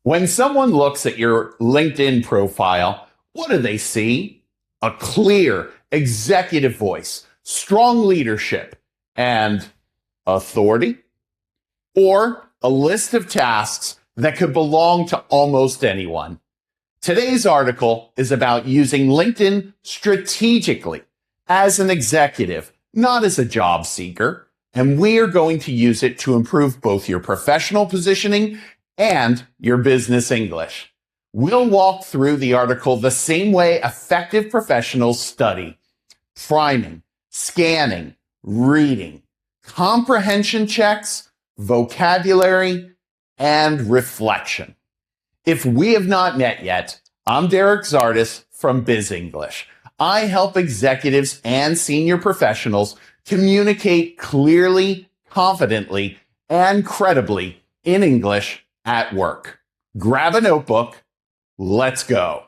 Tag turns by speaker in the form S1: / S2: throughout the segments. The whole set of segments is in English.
S1: When someone looks at your LinkedIn profile, what do they see? A clear executive voice, strong leadership, and authority? Or a list of tasks that could belong to almost anyone? Today's article is about using LinkedIn strategically as an executive, not as a job seeker. And we are going to use it to improve both your professional positioning and your business English. We'll walk through the article the same way effective professionals study: priming, scanning, reading, comprehension checks, vocabulary, and reflection. If we have not met yet, I'm Derek Zardis from Biz English. I help executives and senior professionals communicate clearly, confidently, and credibly in English at work. Grab a notebook. Let's go.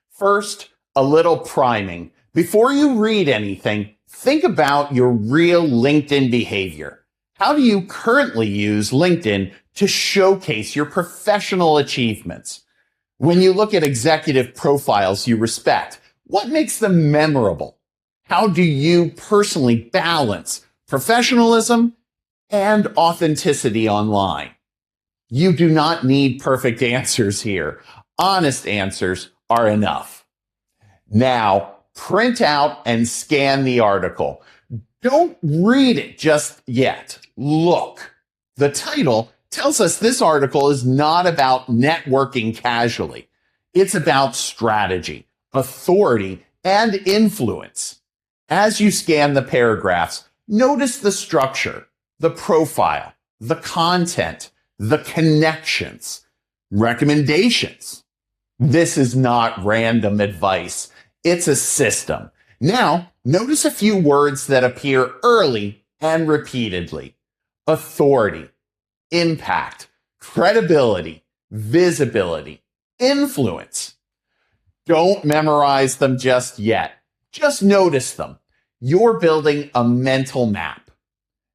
S1: First, a little priming. Before you read anything, think about your real LinkedIn behavior. How do you currently use LinkedIn to showcase your professional achievements? When you look at executive profiles you respect, what makes them memorable? How do you personally balance professionalism and authenticity online? You do not need perfect answers here. Honest answers are enough. Now, print out and scan the article. Don't read it just yet. Look. The title tells us this article is not about networking casually. It's about strategy, authority, and influence. As you scan the paragraphs, notice the structure, the profile, the content, the connections, recommendations. This is not random advice. It's a system. Now, notice a few words that appear early and repeatedly: authority, impact, credibility, visibility, influence. Don't memorize them just yet. Just notice them. You're building a mental map.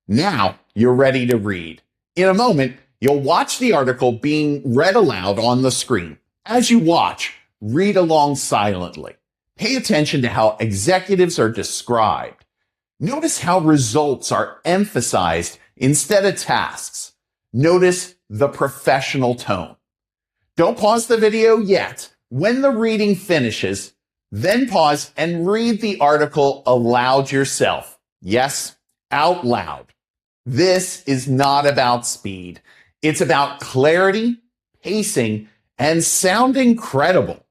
S1: Now you're ready to read. In a moment, you'll watch the article being read aloud on the screen. As you watch, read along silently. Pay attention to how executives are described. Notice how results are emphasized instead of tasks. Notice the professional tone. Don't pause the video yet. When the reading finishes, then pause and read the article aloud yourself. Yes, out loud. This is not about speed. It's about clarity, pacing, and sounding credible.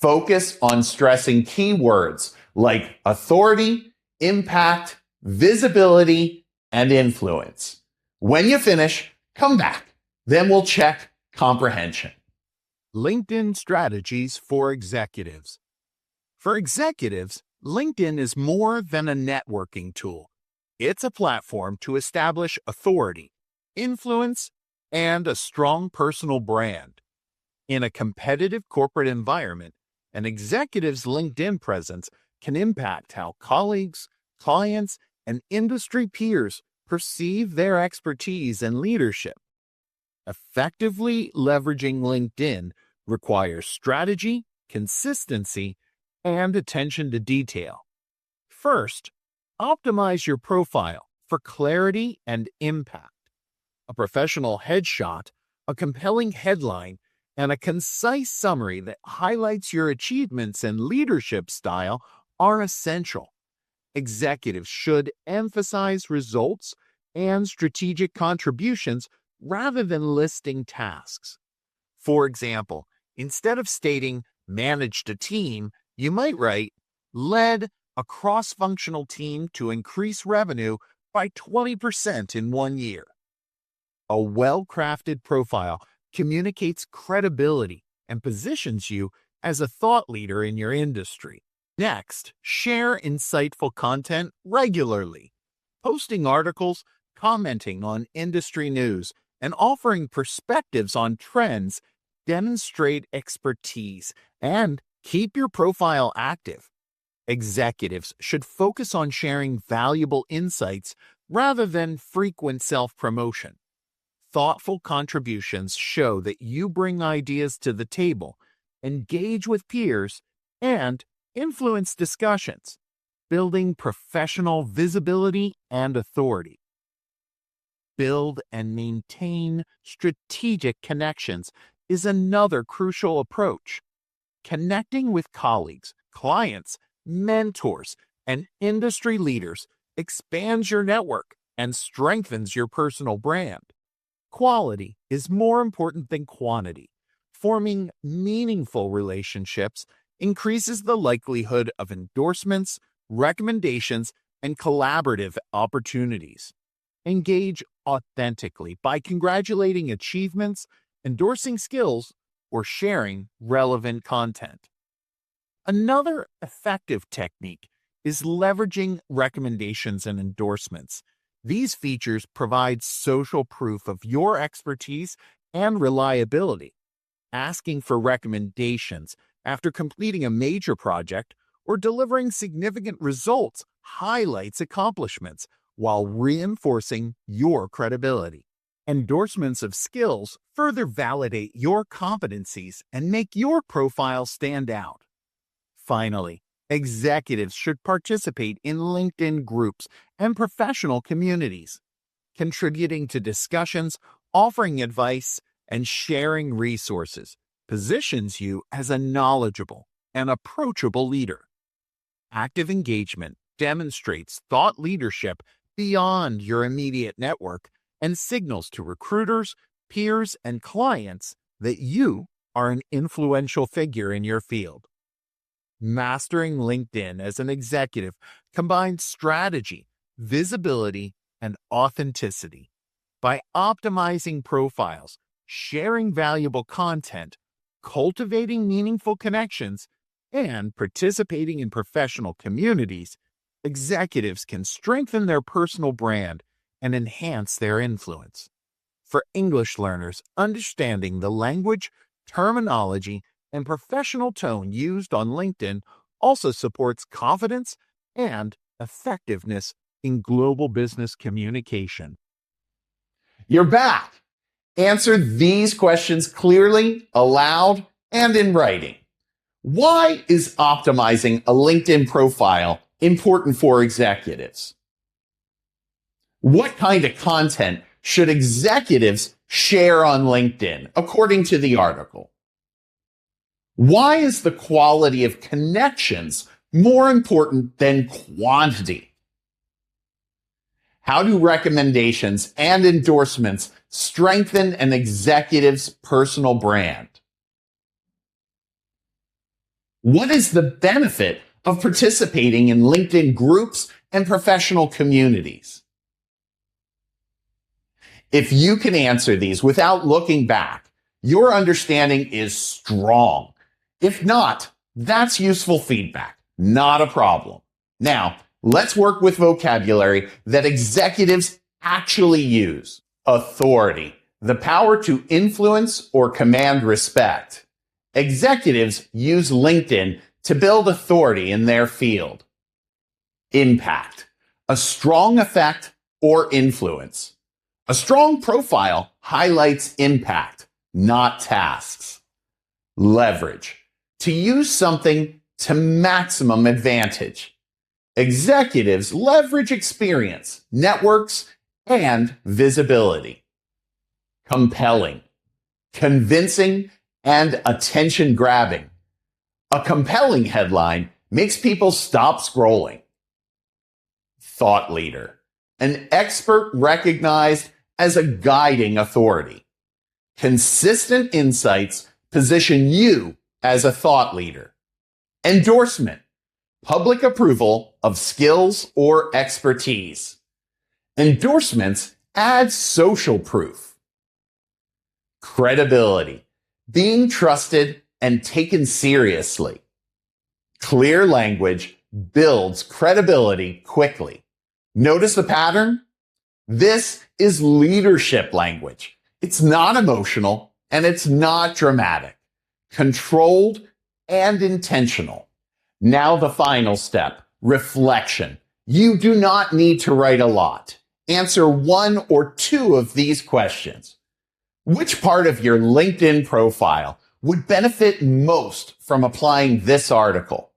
S1: Focus on stressing key words like authority, impact, visibility, and influence. When you finish, come back. Then we'll check comprehension.
S2: LinkedIn strategies for executives. For executives, LinkedIn is more than a networking tool. It's a platform to establish authority, influence, and a strong personal brand. In a competitive corporate environment, an executive's LinkedIn presence can impact how colleagues, clients, and industry peers perceive their expertise and leadership. Effectively leveraging LinkedIn requires strategy, consistency, and attention to detail. First, optimize your profile for clarity and impact. A professional headshot, a compelling headline, and a concise summary that highlights your achievements and leadership style are essential. Executives should emphasize results and strategic contributions rather than listing tasks. For example, instead of stating managed a team, you might write led a cross-functional team to increase revenue by 20% in 1 year. A well-crafted profile communicates credibility and positions you as a thought leader in your industry. Next, share insightful content regularly. Posting articles, commenting on industry news, and offering perspectives on trends demonstrate expertise and keep your profile active. Executives should focus on sharing valuable insights rather than frequent self-promotion. thoughtful contributions show that you bring ideas to the table, engage with peers, and influence discussions, building professional visibility and authority. Build and maintain strategic connections is another crucial approach. Connecting with colleagues, clients, mentors, and industry leaders expands your network and strengthens your personal brand. Quality is more important than quantity. Forming meaningful relationships increases the likelihood of endorsements, recommendations, and collaborative opportunities. Engage authentically by congratulating achievements, endorsing skills, or sharing relevant content. Another effective technique is leveraging recommendations and endorsements. These features provide social proof of your expertise and reliability. Asking for recommendations after completing a major project or delivering significant results highlights accomplishments while reinforcing your credibility. Endorsements of skills further validate your competencies and make your profile stand out. Finally, executives should participate in LinkedIn groups and professional communities. Contributing to discussions, offering advice, and sharing resources positions you as a knowledgeable and approachable leader. Active engagement demonstrates thought leadership beyond your immediate network and signals to recruiters, peers, and clients that you are an influential figure in your field. Mastering LinkedIn as an executive combines strategy, visibility, and authenticity. By optimizing profiles, sharing valuable content, cultivating meaningful connections, and participating in professional communities, executives can strengthen their personal brand and enhance their influence. For English learners, understanding the language, terminology, and professional tone used on LinkedIn also supports confidence and effectiveness in global business communication.
S1: You're back. Answer these questions clearly, aloud, and in writing. Why is optimizing a LinkedIn profile important for executives? What kind of content should executives share on LinkedIn, according to the article? Why is the quality of connections more important than quantity? How do recommendations and endorsements strengthen an executive's personal brand? What is the benefit of participating in LinkedIn groups and professional communities? If you can answer these without looking back, your understanding is strong. If not, that's useful feedback, not a problem. Now, let's work with vocabulary that executives actually use. Authority, the power to influence or command respect. Executives use LinkedIn to build authority in their field. Impact, a strong effect or influence. A strong profile highlights impact, not tasks. Leverage, to use something to maximum advantage. Executives leverage experience, networks, and visibility. Compelling, convincing, and attention-grabbing. A compelling headline makes people stop scrolling. Thought leader, an expert recognized as a guiding authority. Consistent insights position you as a thought leader. Endorsement, public approval of skills or expertise. Endorsements add social proof. Credibility, being trusted and taken seriously. Clear language builds credibility quickly. Notice the pattern? This is leadership language. It's not emotional and it's not dramatic. Controlled and intentional. Now the final step, reflection. You do not need to write a lot. Answer one or two of these questions. Which part of your LinkedIn profile would benefit most from applying this article?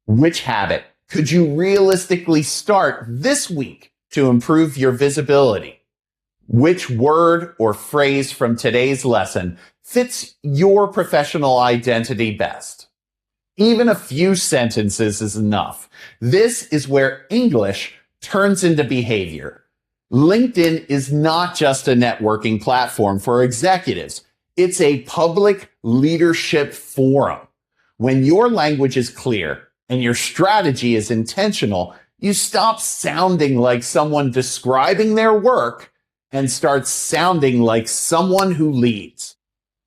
S1: Which habit could you realistically start this week to improve your visibility? Which word or phrase from today's lesson fits your professional identity best? Even a few sentences is enough. This is where English turns into behavior. LinkedIn is not just a networking platform for executives. It's a public leadership forum. When your language is clear and your strategy is intentional, you stop sounding like someone describing their work and start sounding like someone who leads.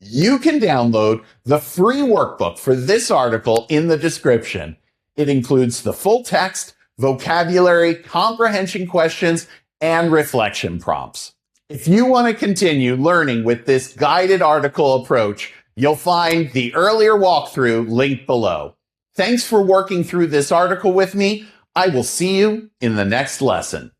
S1: You can download the free workbook for this article in the description. It includes the full text, vocabulary, comprehension questions, and reflection prompts. If you want to continue learning with this guided article approach, you'll find the earlier walkthrough linked below. Thanks for working through this article with me. I will see you in the next lesson.